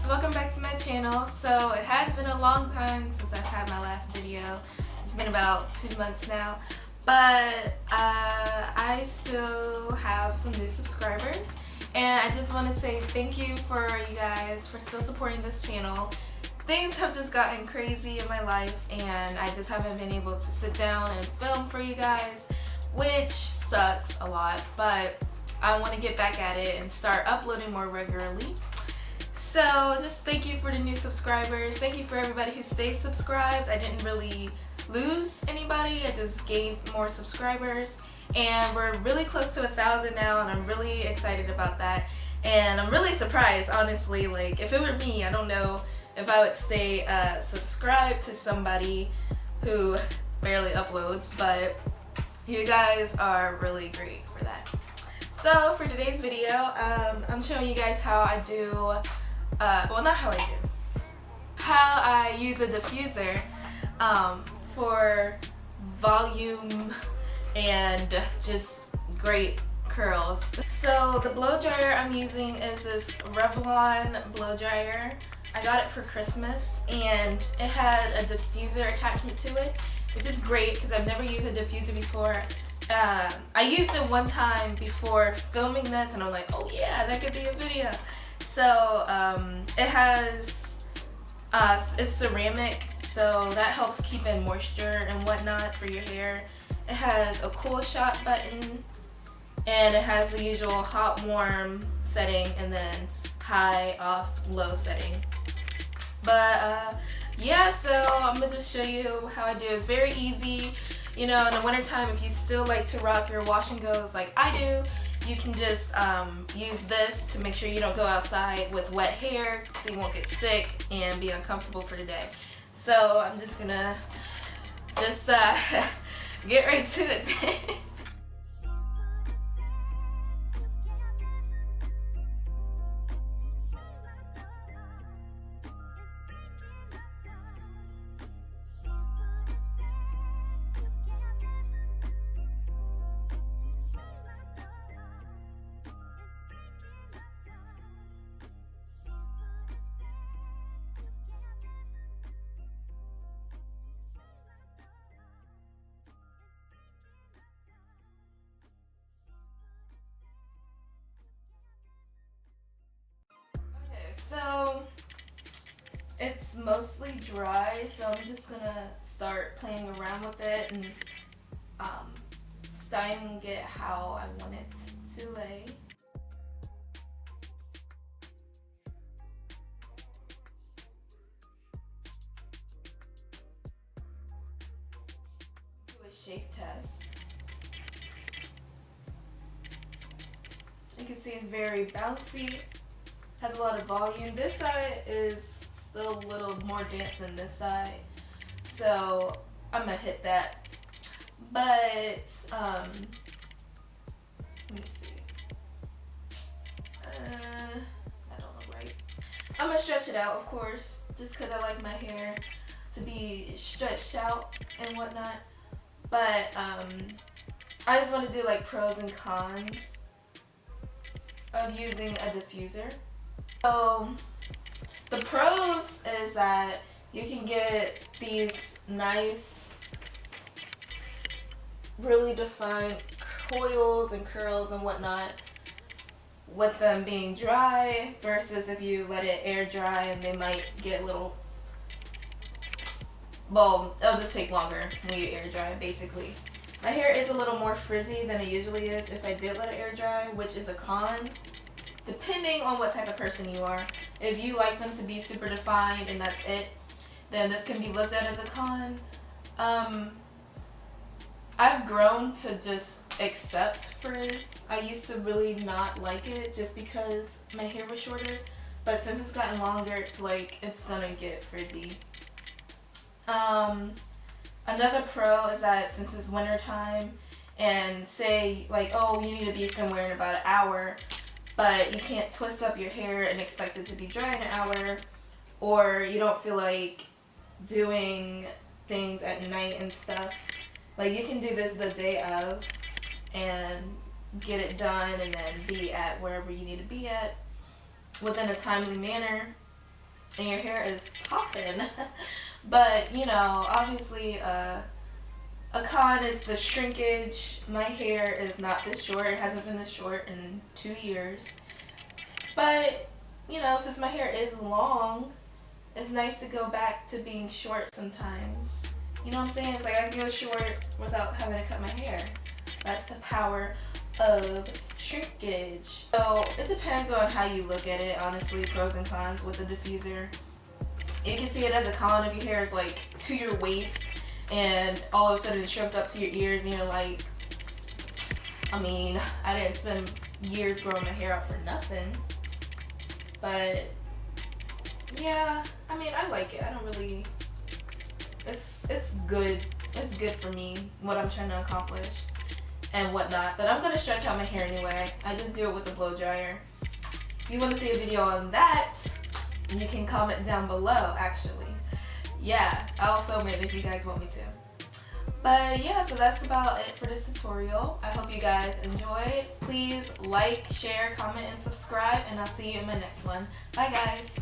guys, welcome back to my channel. So it has been a long time since I've had my last video. It's been about 2 months now, but I still have some new subscribers, and I just want to say thank you for you guys for still supporting this channel. Things have just gotten crazy in my life, and I just haven't been able to sit down and film for you guys, which sucks a lot, but I want to get back at it and start uploading more regularly. So just thank you for the new subscribers. Thank you for everybody who stayed subscribed. I didn't really lose anybody. I just gained more subscribers, and we're really close to 1,000 now, and I'm really excited about that. And I'm really surprised, honestly. Like, if it were me, I don't know if I would stay subscribed to somebody who barely uploads, but you guys are really great for that. So for today's video, I'm showing you guys how I do, well, not how I do, how I use a diffuser for volume and just great curls. So the blow dryer I'm using is this Revlon blow dryer. I got it for Christmas, and it had a diffuser attachment to it, which is great because I've never used a diffuser before. I used it one time before filming this, and I'm like, oh yeah, that could be a video. So it has, it's ceramic, so that helps keep in moisture and whatnot for your hair. It has a cool shot button, and it has the usual hot, warm setting, and then high, off, low setting. But yeah, so I'm gonna just show you how I do it. It's very easy. You know, in the wintertime, if you still like to rock your wash and goes like I do, you can just use this to make sure you don't go outside with wet hair so you won't get sick and be uncomfortable for the day. So I'm just gonna get right to it. So it's mostly dry, so I'm just gonna start playing around with it and styling it how I want it to lay. Do a shape test. You can see it's very bouncy. Has a lot of volume. This side is still a little more damp than this side, so I'm gonna hit that. But let me see. That don't look right. I'm gonna stretch it out, of course, just because I like my hair to be stretched out and whatnot. But I just want to do like pros and cons of using a diffuser. So the pros is that you can get these nice, really defined coils and curls and whatnot with them being dry, versus if you let it air dry and they might get a little, well, it'll just take longer when you air dry, basically. My hair is a little more frizzy than it usually is if I did let it air dry, which is a con. Depending on what type of person you are. If you like them to be super defined and that's it, then this can be looked at as a con. I've grown to just accept frizz. I used to really not like it just because my hair was shorter, but since it's gotten longer, it's like it's gonna get frizzy. Another pro is that since it's winter time, and say like, oh, you need to be somewhere in about an hour, but you can't twist up your hair and expect it to be dry in an hour, or you don't feel like doing things at night and stuff. Like, you can do this the day of and get it done and then be at wherever you need to be at within a timely manner. and your hair is popping. But you know, obviously, a con is the shrinkage. My hair is not this short. It hasn't been this short in 2 years. But you know, since my hair is long, it's nice to go back to being short sometimes. You know what I'm saying? It's like I can go short without having to cut my hair. That's the power of shrinkage. So it depends on how you look at it, honestly, pros and cons with the diffuser. You can see it as a con if your hair is like to your waist and all of a sudden it's shrunk up to your ears and you're like, I mean, I didn't spend years growing my hair out for nothing. But yeah, I mean, I like it. I don't really, it's good. It's good for me, what I'm trying to accomplish and whatnot. But I'm going to stretch out my hair anyway. I just do it with the blow dryer. If you want to see a video on that, you can comment down below, actually. Yeah, I'll film it if you guys want me to. But yeah, so that's about it for this tutorial. I hope you guys enjoyed. Please like, share, comment, and subscribe, and I'll see you in my next one. Bye guys.